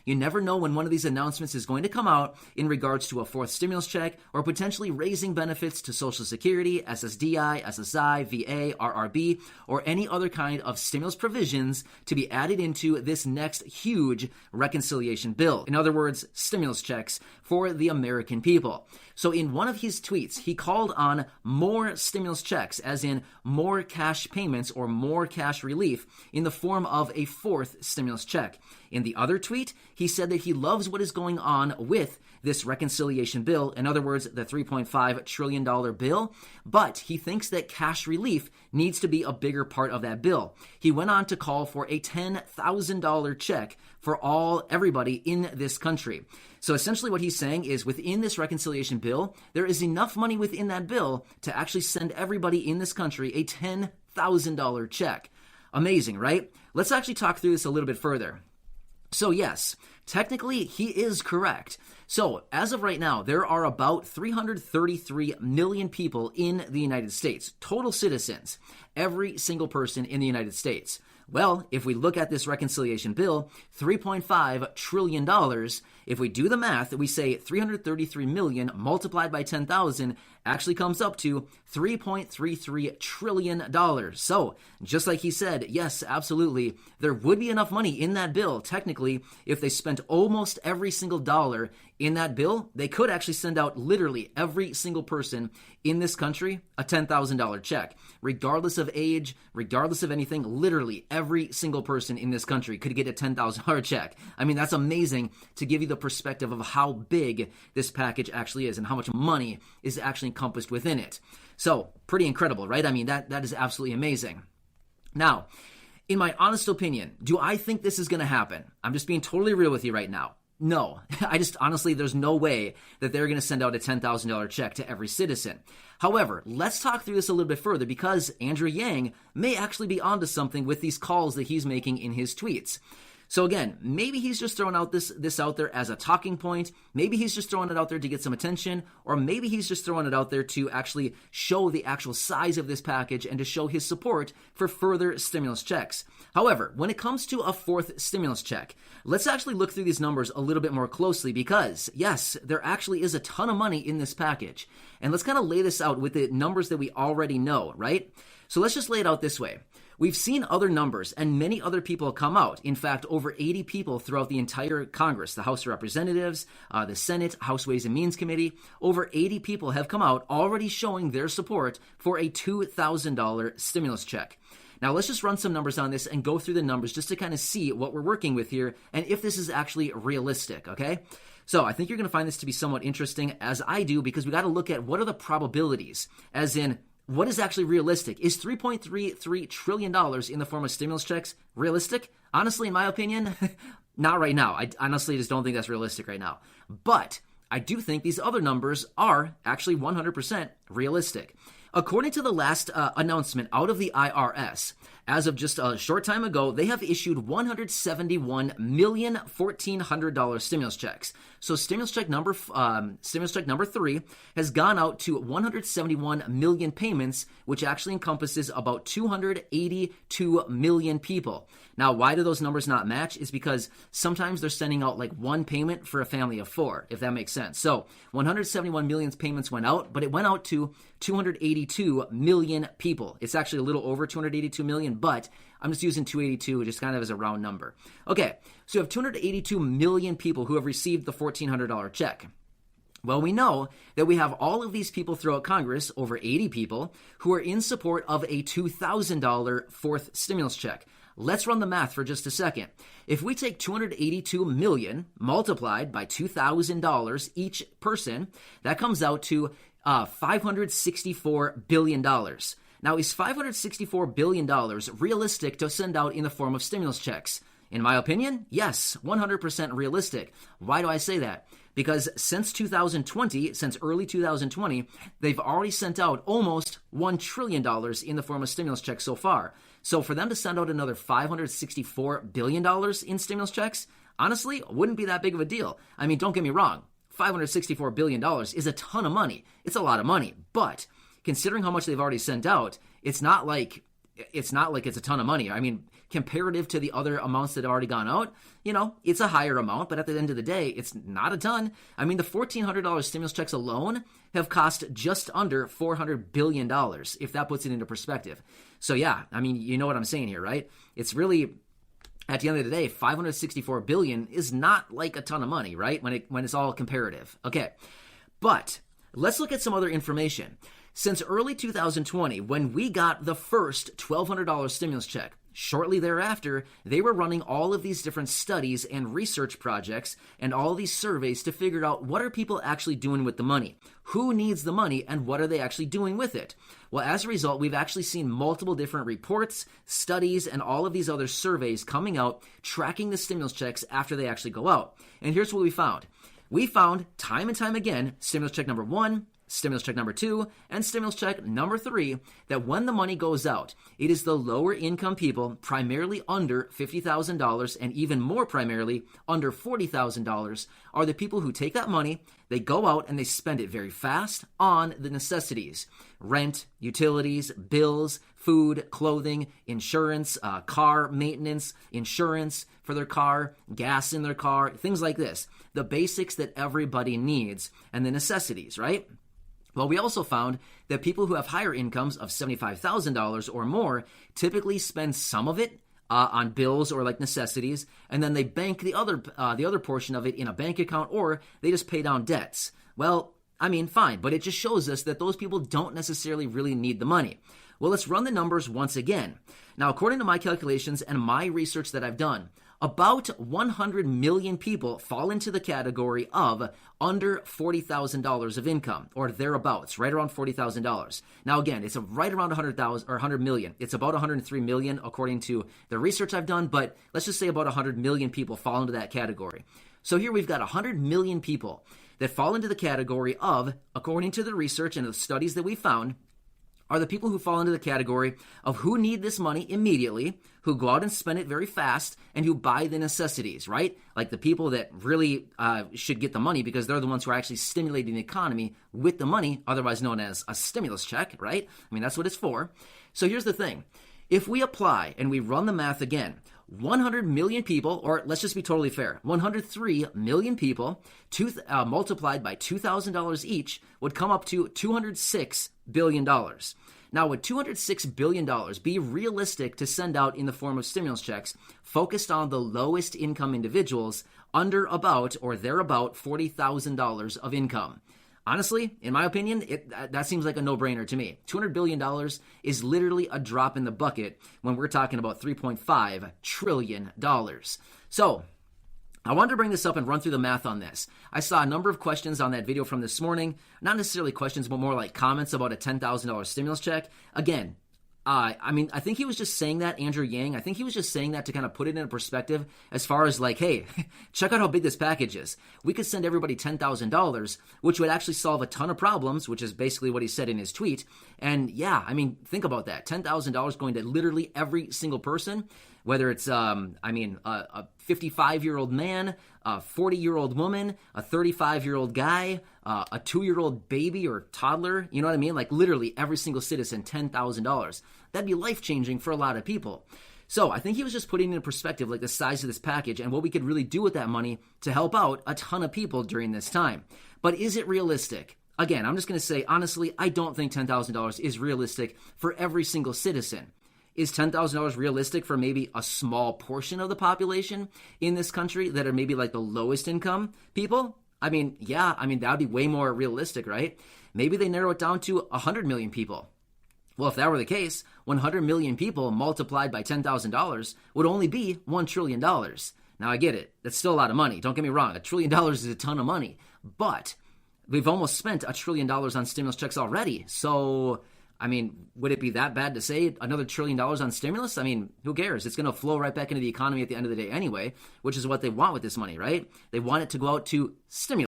You never know when one of these announcements is going to come out in regards to a fourth stimulus check or potentially raising benefits to Social Security, SSDI, SSI, VA, RRB, or any other kind of stimulus provisions to be added into this next huge reconciliation bill. In other words, stimulus checks for the American people. So in one of his tweets, he called on more stimulus checks, as in more cash payments or more cash relief in the form of a fourth stimulus check. In the other tweet, he said that he loves what is going on with this reconciliation bill, in other words, the $3.5 trillion bill, but he thinks that cash relief needs to be a bigger part of that bill. He went on to call for a $10,000 check for everybody in this country. So essentially what he's saying is within this reconciliation bill, there is enough money within that bill to actually send everybody in this country a $10,000 check. Amazing, right? Let's actually talk through this a little bit further. So yes, technically he is correct. So as of right now, there are about 333 million people in the United States, total citizens, every single person in the United States. Well, if we look at this reconciliation bill, $3.5 trillion, if we do the math, we say 333 million multiplied by 10,000 actually comes up to $3.33 trillion. So, just like he said, yes, absolutely, there would be enough money in that bill, technically, if they spent almost every single dollar in that bill, they could actually send out literally every single person in this country a $10,000 check. Regardless of age, regardless of anything, literally every single person in this country could get a $10,000 check. I mean, that's amazing to give you the perspective of how big this package actually is and how much money is actually encompassed within it. So, pretty incredible, right? I mean, that is absolutely amazing. Now, in my honest opinion, do I think this is going to happen? I'm just being totally real with you right now. No, honestly, there's no way that they're going to send out a $10,000 check to every citizen. However, let's talk through this a little bit further because Andrew Yang may actually be onto something with these calls that he's making in his tweets. So again, maybe he's just throwing out this out there as a talking point. Maybe he's just throwing it out there to get some attention, or maybe he's just throwing it out there to actually show the actual size of this package and to show his support for further stimulus checks. However, when it comes to a fourth stimulus check, let's actually look through these numbers a little bit more closely because, yes, there actually is a ton of money in this package. And let's kind of lay this out with the numbers that we already know, right? So let's just lay it out this way. We've seen other numbers and many other people come out. In fact, over 80 people throughout the entire Congress, the House of Representatives, the Senate, House Ways and Means Committee, over 80 people have come out already showing their support for a $2,000 stimulus check. Now, let's just run some numbers on this and go through the numbers just to kind of see what we're working with here and if this is actually realistic, okay? So I think you're going to find this to be somewhat interesting, as I do, because we got to look at what are the probabilities, as in what is actually realistic. Is $3.33 trillion in the form of stimulus checks realistic? Honestly, in my opinion, not right now. I honestly just don't think that's realistic right now. But I do think these other numbers are actually 100% realistic. According to the last announcement out of the IRS, as of just a short time ago, they have issued $171,100,100 stimulus checks. So stimulus check number 3 has gone out to 171 million payments, which actually encompasses about 282 million people. Now, why do those numbers not match? Is because sometimes they're sending out like one payment for a family of 4, if that makes sense. So 171 million payments went out, but it went out to 282 million people. It's actually a little over 282 million, but I'm just using 282 just kind of as a round number. Okay, so you have 282 million people who have received the $1,400 check. Well, we know that we have all of these people throughout Congress, over 80 people, who are in support of a $2,000 fourth stimulus check. Let's run the math for just a second. If we take 282 million multiplied by $2,000 each person, that comes out to $564 billion. Now, is $564 billion realistic to send out in the form of stimulus checks? In my opinion, yes, 100% realistic. Why do I say that? Because since early 2020, they've already sent out almost $1 trillion in the form of stimulus checks so far. So for them to send out another $564 billion in stimulus checks, honestly, wouldn't be that big of a deal. I mean, don't get me wrong. $564 billion is a ton of money. It's a lot of money. But considering how much they've already sent out, it's not like it's a ton of money. I mean, comparative to the other amounts that have already gone out, it's a higher amount, but at the end of the day, it's not a ton. I mean, the $1,400 stimulus checks alone have cost just under $400 billion, if that puts it into perspective. So yeah, I mean, you know what I'm saying here, right? It's really, at the end of the day, $564 billion is not like a ton of money, right? When it's all comparative. Okay, but let's look at some other information. Since early 2020, when we got the first $1,200 stimulus check, shortly thereafter, they were running all of these different studies and research projects and all these surveys to figure out what are people actually doing with the money, who needs the money, and what are they actually doing with it. Well, as a result, we've actually seen multiple different reports, studies, and all of these other surveys coming out tracking the stimulus checks after they actually go out. And here's what we found. We found time and time again, stimulus check number 1, stimulus check number 2, and stimulus check number 3, that when the money goes out, it is the lower income people, primarily under $50,000 and even more primarily under $40,000, are the people who take that money, they go out and they spend it very fast on the necessities: rent, utilities, bills, food, clothing, insurance, car maintenance, insurance for their car, gas in their car, things like this. The basics that everybody needs and the necessities, right? Well, we also found that people who have higher incomes of $75,000 or more typically spend some of it on bills or like necessities, and then they bank the other portion of it in a bank account, or they just pay down debts. Well, I mean, fine, but it just shows us that those people don't necessarily really need the money. Well, let's run the numbers once again. Now, according to my calculations and my research that I've done, about 100 million people fall into the category of under $40,000 of income, or thereabouts, right around $40,000. Now, again, it's right around 100,000 or 100 million. It's about 103 million according to the research I've done, but let's just say about 100 million people fall into that category. So here we've got 100 million people that fall into the category of, according to the research and the studies that we found, are the people who fall into the category of who need this money immediately, who go out and spend it very fast, and who buy the necessities, right? Like the people that really should get the money because they're the ones who are actually stimulating the economy with the money, otherwise known as a stimulus check, right? I mean, that's what it's for. So here's the thing. If we apply and we run the math again, 100 million people, or let's just be totally fair, 103 million people multiplied by $2,000 each would come up to $206 billion. Now, would $206 billion be realistic to send out in the form of stimulus checks focused on the lowest income individuals under about or thereabout $40,000 of income? Honestly, in my opinion, that seems like a no-brainer to me. $200 billion is literally a drop in the bucket when we're talking about $3.5 trillion. So, I wanted to bring this up and run through the math on this. I saw a number of questions on that video from this morning. Not necessarily questions, but more like comments about a $10,000 stimulus check. Again, I think he was just saying that, Andrew Yang. I think he was just saying that to kind of put it in perspective as far as like, hey, check out how big this package is. We could send everybody $10,000, which would actually solve a ton of problems, which is basically what he said in his tweet. And yeah, I mean, think about that. $10,000 going to literally every single person, whether it's, a 55-year-old man, a 40-year-old woman, a 35-year-old guy, a 2-year-old baby or toddler, you know what I mean? Like literally every single citizen, $10,000. That'd be life-changing for a lot of people. So I think he was just putting in perspective like the size of this package and what we could really do with that money to help out a ton of people during this time. But is it realistic? Again, I'm just going to say, honestly, I don't think $10,000 is realistic for every single citizen. Is $10,000 realistic for maybe a small portion of the population in this country that are maybe like the lowest income people? I mean, yeah, that would be way more realistic, right? Maybe they narrow it down to 100 million people. Well, if that were the case, 100 million people multiplied by $10,000 would only be $1 trillion. Now, I get it. That's still a lot of money. Don't get me wrong. $1 trillion is a ton of money. But we've almost spent $1 trillion on stimulus checks already. So, I mean, would it be that bad to say another $1 trillion on stimulus? I mean, who cares? It's going to flow right back into the economy at the end of the day anyway, which is what they want with this money, right? They want it to go out to stimulate.